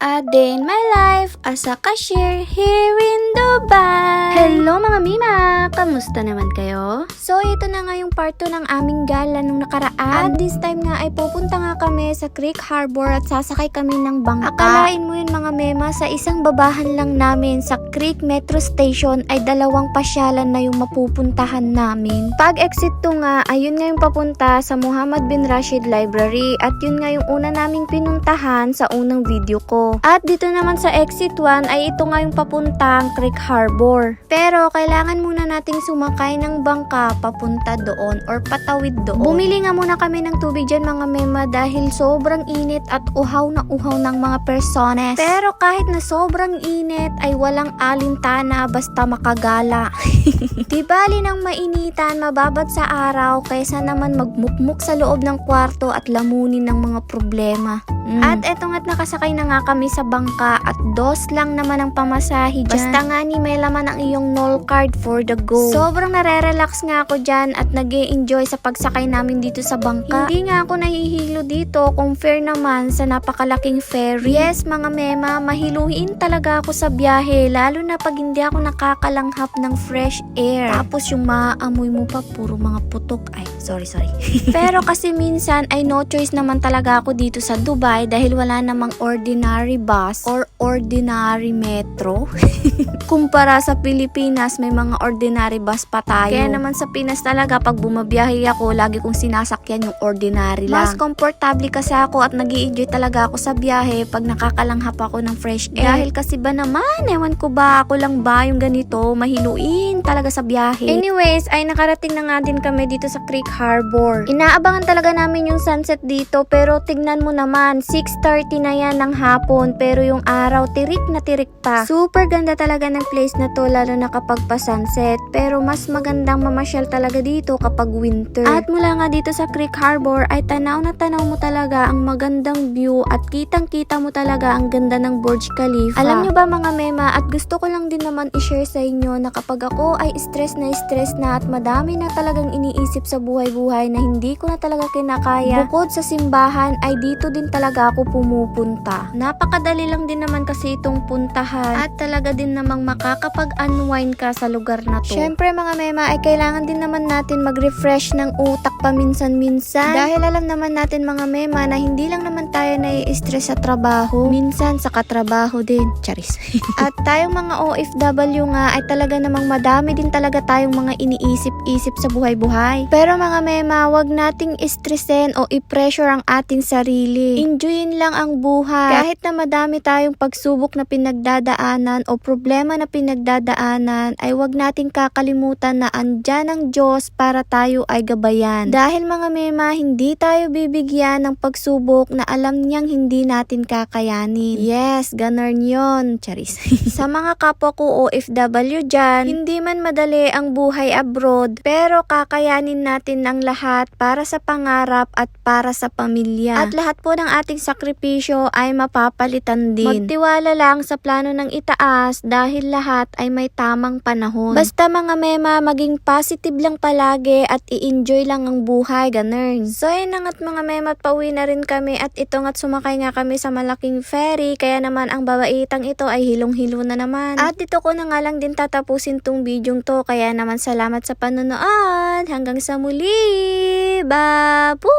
A day in my life as a cashier here in Dubai. Hello mga Mima! Kamusta naman kayo? So ito na nga yung part 2 ng aming gala nung nakaraan. At this time nga ay pupunta nga kami sa Creek Harbor at sasakay kami ng bangka. Akalain mo yun mga Mema, sa isang babahan lang namin sa Creek Metro Station ay 2 pasyalan na yung mapupuntahan namin. Pag exit 2 nga, ayun nga yung papunta sa Muhammad bin Rashid Library at yun nga yung una naming pinuntahan sa unang video ko. At dito naman sa exit 1 ay ito nga yung papuntang Creek Harbor. Pero kailangan muna nating sumakay ng bangka papunta doon or patawid doon. Bumili nga muna kami ng tubig dyan mga Mema dahil sobrang init at uhaw na uhaw ng mga persones. Pero kahit na sobrang init ay walang alintana basta makagala. Di bali ng mainitan, mababad sa araw kaysa naman magmukmuk sa loob ng kwarto at lamunin ng mga problema. At eto nga't nakasakay na nga kami sa bangka at $2 lang naman ang pamasahe dyan. Basta nga ni may laman ang iyong NOL card for the go. Sobrang nare-relax nga ako dyan at nag-e-enjoy sa pagsakay namin dito sa bangka. Hindi nga ako nahihilo dito compare naman sa napakalaking ferry. Yes mga Mema, mahiluhin talaga ako sa biyahe lalo na pag hindi ako nakakalanghap ng fresh air. Tapos yung maaamoy mo pa puro mga putok. Ay, sorry. Pero kasi minsan ay no choice naman talaga ako dito sa Dubai dahil wala namang ordinary bus or ordinary metro. Kumpara sa Pilipinas, may mga ordinary bus pa tayo. Kaya naman sa Pinas talaga, pag bumabiyahe ako, lagi kong sinasakyan yung ordinary lang. Mas komportable kasi ako at nag-i-enjoy talaga ako sa biyahe pag nakakalanghap ako ng fresh air. Dahil kasi ba naman, ewan ko ba, ako lang ba yung ganito, mahiluin talaga sa biyahe. Anyways, ay nakarating na nga din kami dito sa Creek Harbor. Inaabangan talaga namin yung sunset dito, pero tignan mo naman, 6:30 na yan ng hapon, pero yung araw tirik na tirik pa. Super ganda talaga ng place na to, lalo na kapag pa-sunset, pero mas magandang mamasyal talaga dito kapag winter. At mula nga dito sa Creek Harbor ay tanaw na tanaw mo talaga ang magandang view at kitang-kita mo talaga ang ganda ng Burj Khalifa. Alam nyo ba mga Mema, at gusto ko lang din naman i-share sa inyo na kapag ako ay stress na at madami na talagang iniisip sa buhay-buhay na hindi ko na talaga kinakaya, bukod sa simbahan ay dito din talaga ako pumupunta. Napakadali lang din naman kasi itong puntahan at talaga din namang makakapag-unwind ka sa lugar na to. Syempre mga Mema ay kailangan din naman natin mag-refresh ng utak paminsan-minsan dahil alam naman natin mga Mema na hindi lang naman tayo nai-stress sa trabaho, minsan sa katrabaho din. Charis. At tayong mga OFW nga ay talaga namang madami din talaga tayong mga iniisip-isip sa buhay-buhay. Pero mga Mema, wag nating stressin o i-pressure ang ating sarili. Enjoyin lang ang buhay. Kahit na madami tayong pagsubok na pinagdadaanan o problema na pinagdadaanan, ay wag nating kakalimutan na andyan ang Diyos para tayo ay gabayan. Dahil mga Mema, hindi tayo bibigyan ng pagsubok na alam niyang hindi natin kakayanin. Yes, ganun yon. Charis. Sa mga kapwa ko OFW dyan, hindi man madali ang buhay abroad, pero kakayanin natin ang lahat para sa pangarap at para sa pamilya. At lahat po ng ating sakripisyo ay mapapalitan din. Magtiwala lang sa plano ng itaas dahil lahat ay may tamang panahon. Basta mga Mema, maging positive lang palagi at i-enjoy lang ang buhay, ganun. So yun na nga't mga Mema, at pauwi na rin kami at ito nga't sumakay nga kami sa malaking ferry, kaya naman ang babaitang ito ay hilong-hilo na naman. At dito ko na nga lang din tatapusin tong bidyong to, kaya naman salamat sa panonood. Hanggang sa muli! Babu!